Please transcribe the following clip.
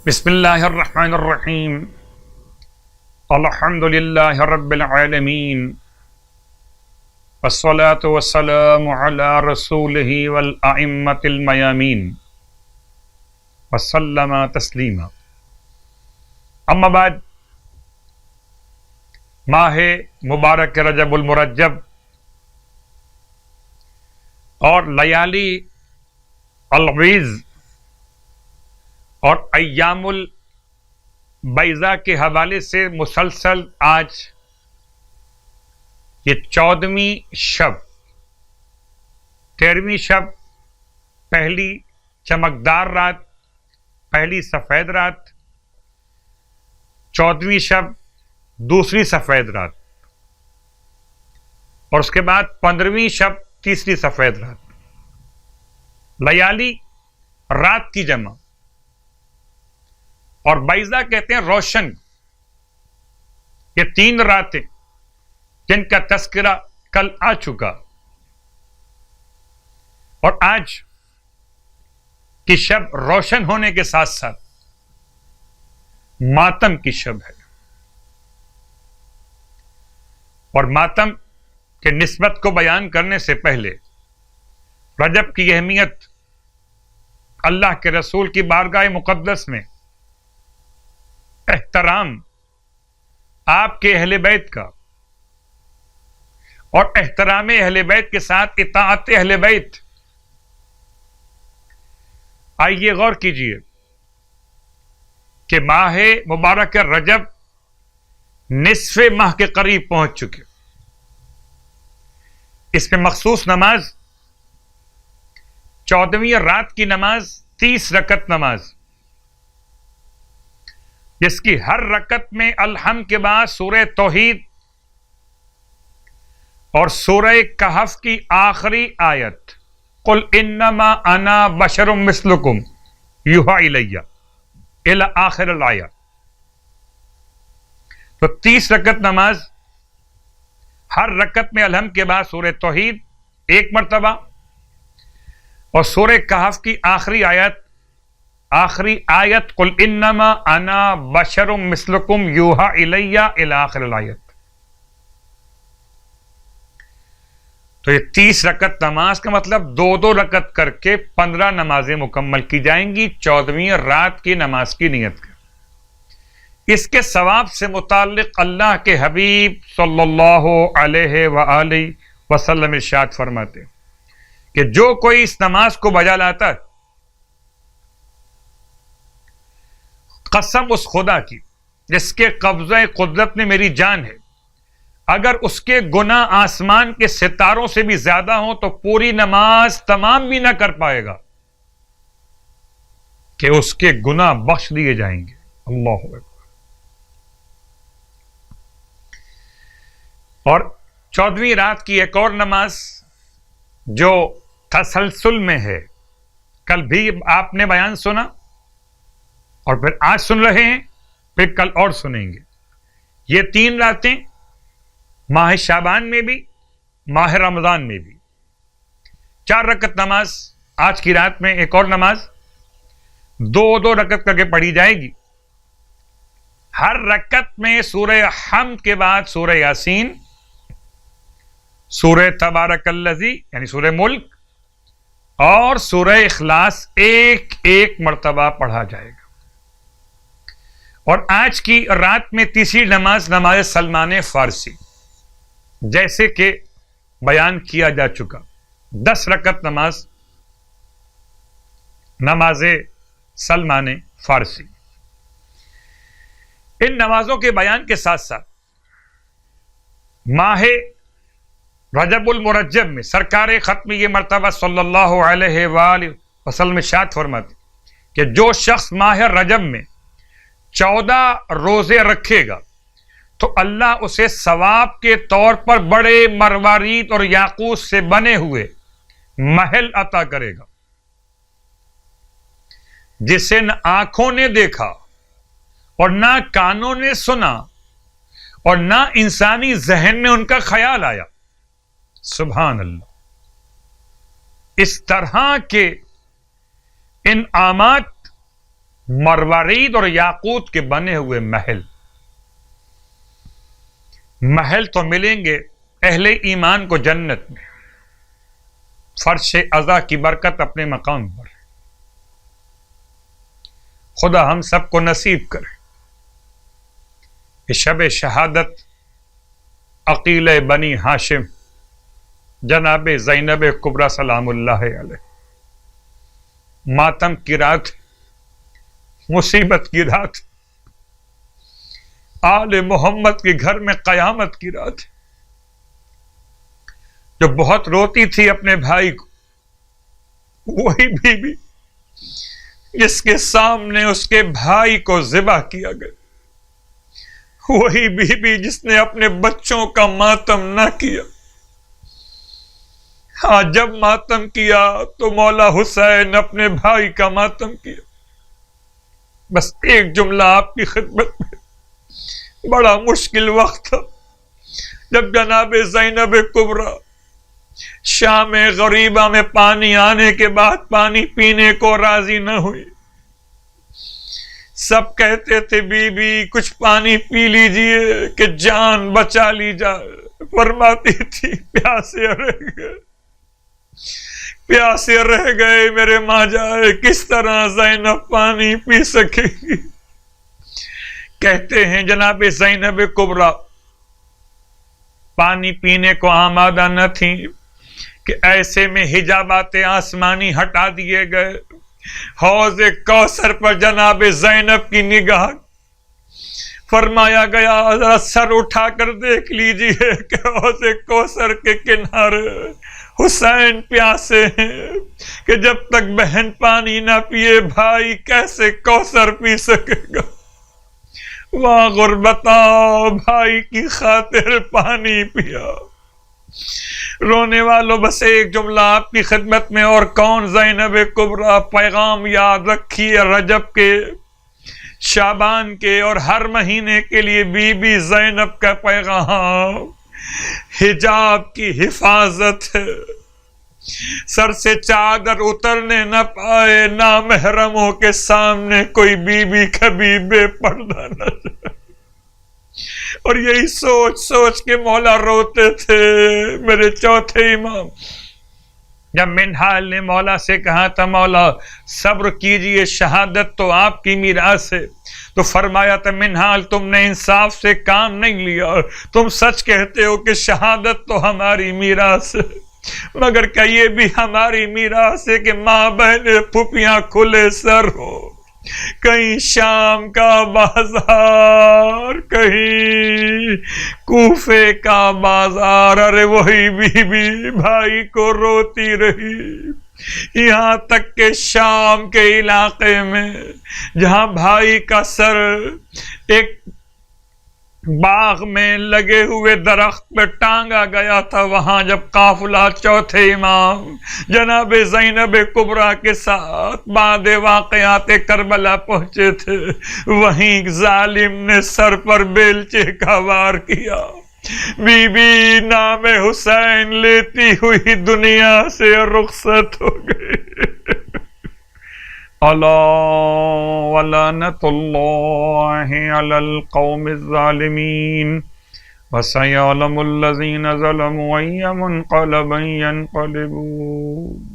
بسم اللہ الرحمن الرحیم الحمد للہ رب العالمین والصلاة والسلام علی رسولہ والائمة المیامین وسلم تسلیما. اما بعد، ماہ مبارک رجب المرجب اور لیالی الغیظ اور ایام البیضاء کے حوالے سے مسلسل آج یہ 14ویں شب، 13ویں شب، پہلی چمکدار رات، پہلی سفید رات، 14ویں شب، دوسری سفید رات، اور اس کے بعد 15ویں شب، تیسری سفید رات. لیالی رات کی جمع، اور بیضاء کہتے ہیں روشن. یہ 3 راتیں جن کا تذکرہ کل آ چکا، اور آج کی شب روشن ہونے کے ساتھ ساتھ ماتم کی شب ہے. اور ماتم کے نسبت کو بیان کرنے سے پہلے رجب کی اہمیت، اللہ کے رسول کی بارگاہ مقدس میں احترام آپ کے اہل بیت کا، اور احترام اہل بیت کے ساتھ اطاعت اہل بیت. آئیے غور کیجئے کہ ماہ مبارک رجب نصف ماہ کے قریب پہنچ چکے. اس میں مخصوص نماز 14ویں رات کی نماز، 30 رکعت نماز، جس کی ہر رکعت میں الحمد کے بعد سورہ توحید اور سورہ کہف کی آخری آیت قل انما انا بشر مثلکم یوحی الی الی آخر الآیہ. تو 30 رکعت نماز، ہر رکعت میں الحمد کے بعد سورہ توحید 1 مرتبہ اور سورہ کہف کی آخری آیت قل انما انا بشر مثلکم یوحی الی الی آخر الآیت. تو یہ 30 رکعت نماز کا مطلب 2 رکعت کر کے 15 نمازیں مکمل کی جائیں گی 14ویں رات کی نماز کی نیت کا. اس کے ثواب سے متعلق اللہ کے حبیب صلی اللہ علیہ وآلہ وسلم ارشاد فرماتے کہ جو کوئی اس نماز کو بجا لاتا ہے، قسم اس خدا کی جس کے قبضہ قدرت میں میری جان ہے، اگر اس کے گناہ آسمان کے ستاروں سے بھی زیادہ ہوں تو پوری نماز تمام بھی نہ کر پائے گا کہ اس کے گناہ بخش دیے جائیں گے. اللہ اکبر. اور 14ویں رات کی ایک اور نماز جو تسلسل میں ہے، کل بھی آپ نے بیان سنا اور پھر آج سن رہے ہیں، پھر کل اور سنیں گے. یہ 3 راتیں ماہ شعبان میں بھی، ماہ رمضان میں بھی. 4 رکعت نماز، آج کی رات میں ایک اور نماز 2 رکعت کر کے پڑھی جائے گی. ہر رکعت میں سورہ حمد کے بعد سورہ یاسین، سورہ تبارک الذی یعنی سورہ ملک اور سورہ اخلاص ایک مرتبہ پڑھا جائے گا. اور آج کی رات میں تیسری نماز، نماز سلمان فارسی، جیسے کہ بیان کیا جا چکا، 10 رکعت نماز، نماز سلمان فارسی. ان نمازوں کے بیان کے ساتھ ساتھ ماہ رجب المرجب میں سرکار ختم یہ مرتبہ صلی اللہ علیہ وآلہ وسلم ارشاد فرماتے کہ جو شخص ماہ رجب میں 14 روزے رکھے گا تو اللہ اسے ثواب کے طور پر بڑے مروارید اور یاقوت سے بنے ہوئے محل عطا کرے گا، جسے نہ آنکھوں نے دیکھا اور نہ کانوں نے سنا اور نہ انسانی ذہن میں ان کا خیال آیا. سبحان اللہ. اس طرح کے انعامات مروارید اور یاقوت کے بنے ہوئے محل تو ملیں گے اہل ایمان کو جنت میں، فرش عزا کی برکت اپنے مقام پر۔ خدا ہم سب کو نصیب کرے کہ شب شہادت عقیل بنی ہاشم جناب زینب کبریٰ سلام اللہ علیہ، ماتم کی رات، مصیبت کی رات، آل محمد کے گھر میں قیامت کی رات، جو بہت روتی تھی اپنے بھائی کو، وہی بی بی جس کے سامنے اس کے بھائی کو ذبح کیا گیا، وہی بی بی جس نے اپنے بچوں کا ماتم نہ کیا۔ ہاں، جب ماتم کیا تو مولا حسین اپنے بھائی کا ماتم کیا۔ بس ایک جملہ آپ کی خدمت میں، بڑا مشکل وقت تھا جب جناب زینب کبریٰ شام غریبہ میں پانی آنے کے بعد پانی پینے کو راضی نہ ہوئی۔ سب کہتے تھے بی بی کچھ پانی پی لیجئے کہ جان بچا لی جائے، فرماتی تھی پیاسے رہ گئے میرے ماں جائے، کس طرح زینب پانی پی سکے گی۔ کہتے ہیں جناب زینب کبریٰ پانی پینے کو آمادہ نہ تھی کہ ایسے میں حجابات آسمانی ہٹا دیے گئے، حوض کوثر پر جناب زینب کی نگاہ، فرمایا گیا ذرا سر اٹھا کر دیکھ لیجئے کہ حوض کوثر کے کنارے حسین پیاسے ہیں کہ جب تک بہن پانی نہ پیے بھائی کیسے کوثر پی سکے گا۔ واہ غربتا، بھائی کی خاطر پانی پیا۔ رونے والوں بس ایک جملہ آپ کی خدمت میں، اور کون زینب کبریٰ، پیغام یاد رکھیے، رجب کے، شعبان کے اور ہر مہینے کے لیے بی بی زینب کا پیغام حجاب کی حفاظت ہے۔ سر سے چادر اترنے نہ پائے، نامحرموں کے سامنے کوئی بی بی کبھی بے پردہ نہ جائے۔ اور یہی سوچ سوچ کے مولا روتے تھے۔ میرے چوتھے امام جب منہال نے مولا سے کہا تھا مولا صبر کیجئے، شہادت تو آپ کی میراث ہے، تو فرمایا تھا منہال تم نے انصاف سے کام نہیں لیا، تم سچ کہتے ہو کہ شہادت تو ہماری میراث ہے، مگر کیا یہ بھی ہماری میراث ہے کہ ماں بہنیں پھوپھیاں کھلے سر ہو، کہیں شام کا بازار، کہیں کوفے کا بازار، ارے وہی بی بی بھائی کو روتی رہی، یہاں تک کہ شام کے علاقے میں جہاں بھائی کا سر ایک باغ میں لگے ہوئے درخت پہ ٹانگا گیا تھا، وہاں جب قافلہ چوتھے امام جناب زینب کبریٰ کے ساتھ بعد واقعات کربلا پہنچے تھے، وہیں ظالم نے سر پر بیلچے کا وار کیا، بی بی نام حسین لیتی ہوئی دنیا سے رخصت ہو گئی۔ الا ولعنۃ اللہ علی القوم الظالمین وسیعلم الذین ظلموا ای منقلب ینقلبون۔